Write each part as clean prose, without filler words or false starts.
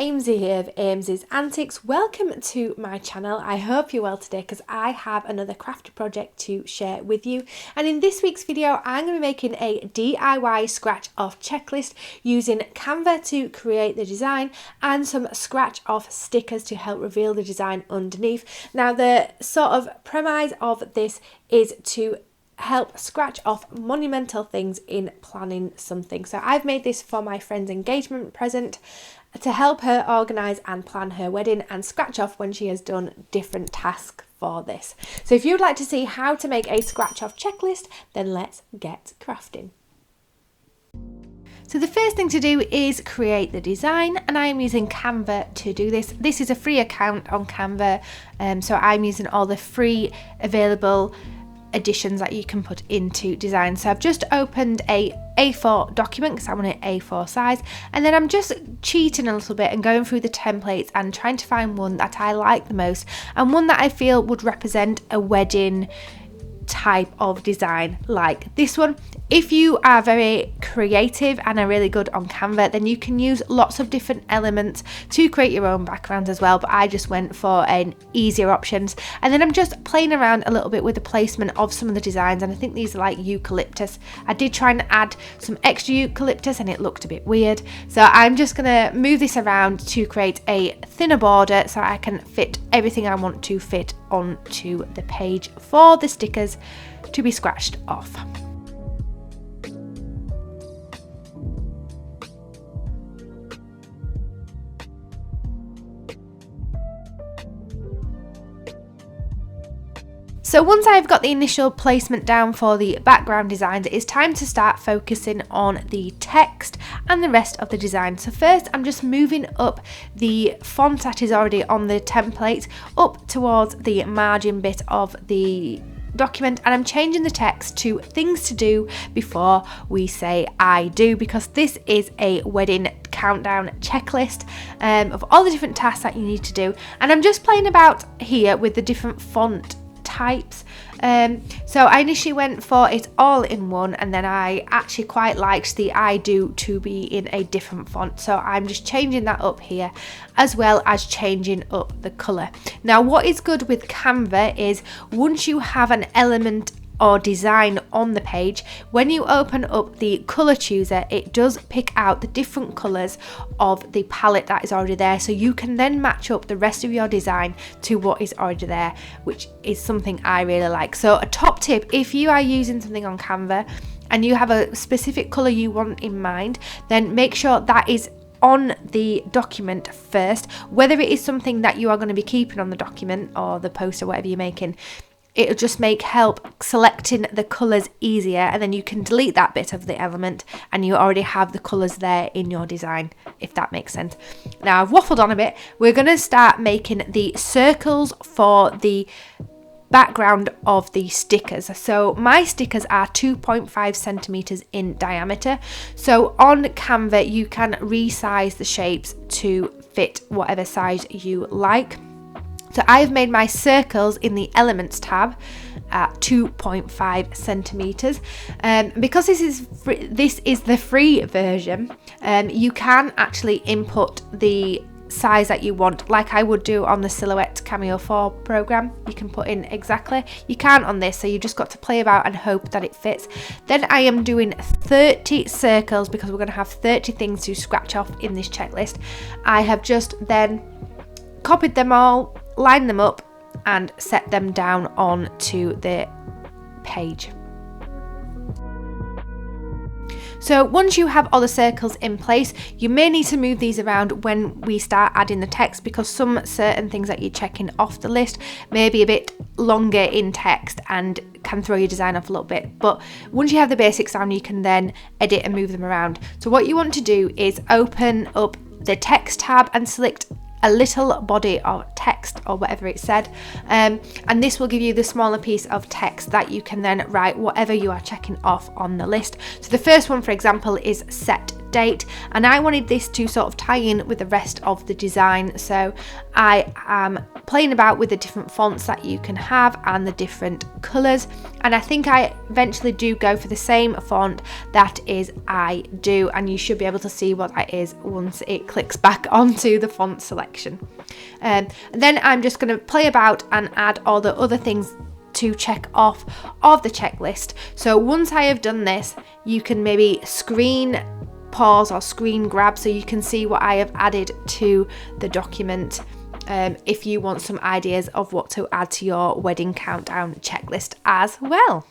Aimsy here of Aimsy's Antics. Welcome to my channel. I hope you're well today because I have another crafty project to share with you. And in this week's video, I'm going to be making a DIY scratch off checklist using Canva to create the design and some scratch off stickers to help reveal the design underneath. Now, the sort of premise of this is to help scratch off monumental things in planning something. So I've made this for my friend's engagement present to help her organise and plan her wedding and scratch off when she has done different tasks for this. So if you'd like to see how to make a scratch off checklist, then let's get crafting. So the first thing to do is create the design, and I am using Canva to do this. This is a free account on Canva, so I'm using all the free available additions that you can put into design. So I've just opened a A4 document because I want it A4 size, and then I'm just cheating a little bit and going through the templates and trying to find one that I like the most and one that I feel would represent a wedding type of design like this one. If you are very creative and are really good on Canva, then you can use lots of different elements to create your own backgrounds as well, but I just went for an easier options. And then I'm just playing around a little bit with the placement of some of the designs, and I think these are like eucalyptus. I did try and add some extra eucalyptus and it looked a bit weird, so I'm just gonna move this around to create a thinner border so I can fit everything I want to fit onto the page for the stickers to be scratched off. So once I've got the initial placement down for the background designs, it is time to start focusing on the text and the rest of the design. So first I'm just moving up the font that is already on the template up towards the margin bit of the document, and I'm changing the text to things to do before we say I do, because this is a wedding countdown checklist of all the different tasks that you need to do, and I'm just playing about here with the different font types. So I initially went for it all in one, and then I actually quite liked the I do to be in a different font, so I'm just changing that up here as well as changing up the colour. Now what is good with Canva is once you have an element or design on the page, when you open up the colour chooser, it does pick out the different colours of the palette that is already there, so you can then match up the rest of your design to what is already there, which is something I really like. So a top tip, if you are using something on Canva and you have a specific colour you want in mind, then make sure that is on the document first, whether it is something that you are going to be keeping on the document or the post or whatever you're making. It'll just help selecting the colours easier, and then you can delete that bit of the element and you already have the colours there in your design, if that makes sense. Now I've waffled on a bit. We're going to start making the circles for the background of the stickers. So my stickers are 2.5 centimeters in diameter. So on Canva you can resize the shapes to fit whatever size you like. So I've made my circles in the Elements tab at 2.5 centimeters. Because this is the free version, you can actually input the size that you want, like I would do on the Silhouette Cameo 4 program. You can put in exactly. You can't on this, so you just got to play about and hope that it fits. Then I am doing 30 circles because we're going to have 30 things to scratch off in this checklist. I have just then copied them all, line them up and set them down onto the page. So once you have all the circles in place, you may need to move these around when we start adding the text, because some certain things that you're checking off the list may be a bit longer in text and can throw your design off a little bit. But once you have the basics down, you can then edit and move them around. So what you want to do is open up the text tab and select a little body of text or whatever it said, and this will give you the smaller piece of text that you can then write whatever you are checking off on the list. So the first one, for example, is set date, and I wanted this to sort of tie in with the rest of the design, so I am playing about with the different fonts that you can have and the different colours, and I think I eventually do go for the same font that is I do, and you should be able to see what that is once it clicks back onto the font selection. And then I'm just going to play about and add all the other things to check off of the checklist. So once I have done this, you can maybe screen pause or screen grab so you can see what I have added to the document, if you want some ideas of what to add to your wedding countdown checklist as well.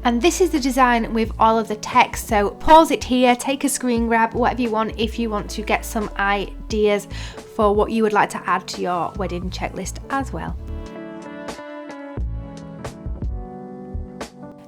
And this is the design with all of the text, so pause it here, take a screen grab, whatever you want, if you want to get some ideas for what you would like to add to your wedding checklist as well.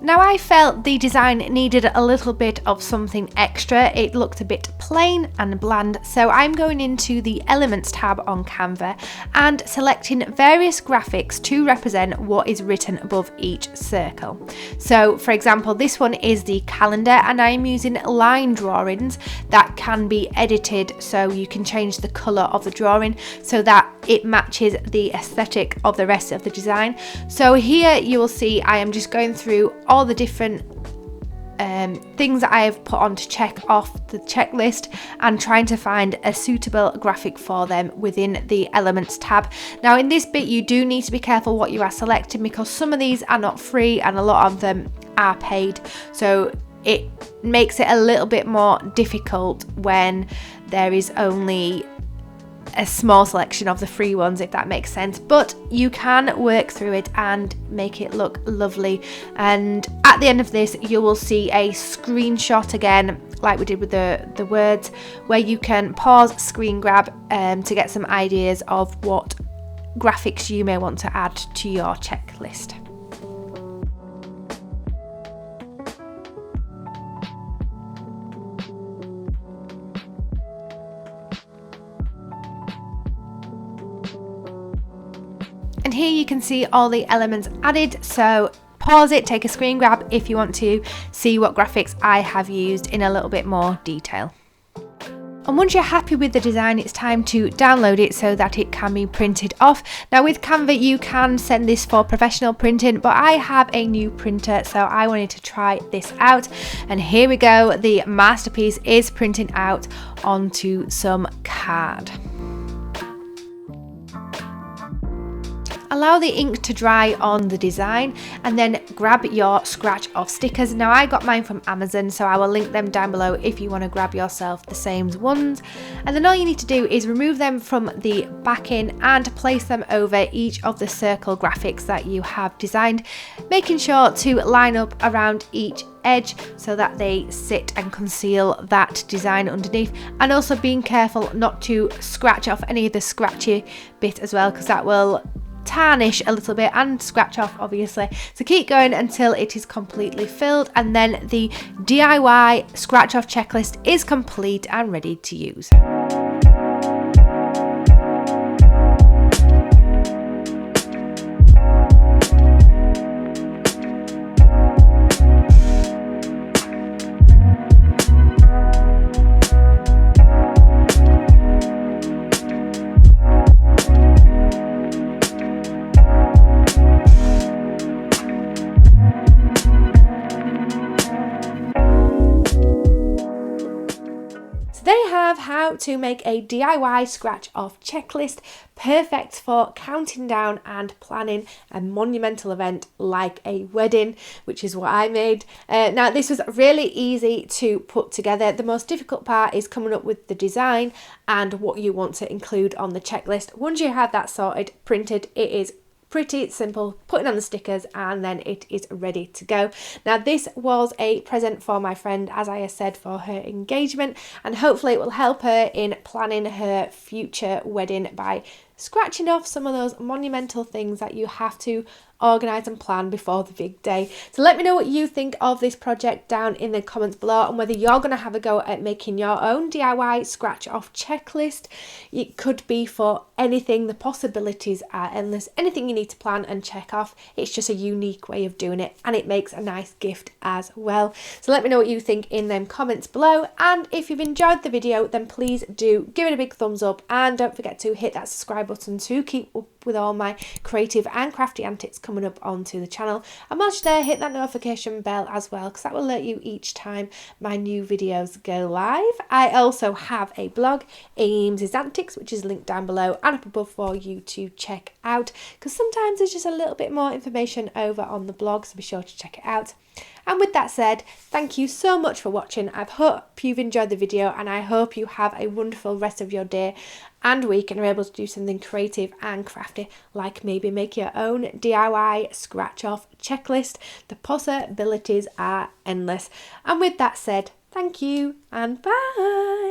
Now I felt the design needed a little bit of something extra. It looked a bit plain and bland, so I'm going into the Elements tab on Canva and selecting various graphics to represent what is written above each circle. So for example, this one is the calendar, and I'm using line drawings that can be edited, so you can change the colour of the drawing so that it matches the aesthetic of the rest of the design. So here you will see I am just going through all the different things that I have put on to check off the checklist and trying to find a suitable graphic for them within the Elements tab. Now in this bit you do need to be careful what you are selecting, because some of these are not free and a lot of them are paid, so it makes it a little bit more difficult when there is only a small selection of the free ones, if that makes sense, but you can work through it and make it look lovely. And at the end of this you will see a screenshot again, like we did with the words, where you can pause, screen grab to get some ideas of what graphics you may want to add to your checklist. And here you can see all the elements added, so pause it, take a screen grab if you want to see what graphics I have used in a little bit more detail. And once you're happy with the design, it's time to download it so that it can be printed off. Now with Canva you can send this for professional printing, but I have a new printer, so I wanted to try this out. And here we go, the masterpiece is printing out onto some card. Allow the ink to dry on the design and then grab your scratch off stickers. Now I got mine from Amazon, so I will link them down below if you want to grab yourself the same ones. And then all you need to do is remove them from the backing and place them over each of the circle graphics that you have designed, making sure to line up around each edge so that they sit and conceal that design underneath, and also being careful not to scratch off any of the scratchy bit as well, because that will tarnish a little bit and scratch off obviously. So keep going until it is completely filled, and then the DIY scratch off checklist is complete and ready to use. How to make a DIY scratch off checklist, perfect for counting down and planning a monumental event like a wedding, which is what I made. Now this was really easy to put together. The most difficult part is coming up with the design and what you want to include on the checklist. Once you have that sorted, printed, it is Pretty simple, putting on the stickers and then it is ready to go. Now this was a present for my friend, as I said, for her engagement, and hopefully it will help her in planning her future wedding by scratching off some of those monumental things that you have to organise and plan before the big day. So let me know what you think of this project down in the comments below, and whether you're going to have a go at making your own DIY scratch off checklist. It could be for anything. The possibilities are endless. Anything you need to plan and check off, it's just a unique way of doing it, and it makes a nice gift as well. So let me know what you think in them comments below, and if you've enjoyed the video then please do give it a big thumbs up, and don't forget to hit that subscribe button to keep up with all my creative and crafty antics coming up onto the channel. And whilst you're there, hit that notification bell as well, because that will alert you each time my new videos go live. I also have a blog, Aimsy's Antics, which is linked down below and up above for you to check out, because sometimes there's just a little bit more information over on the blog, so be sure to check it out. And with that said, thank you so much for watching. I hope you've enjoyed the video, and I hope you have a wonderful rest of your day and week and are able to do something creative and crafty, like maybe make your own DIY scratch off checklist. The possibilities are endless. And with that said, thank you and bye.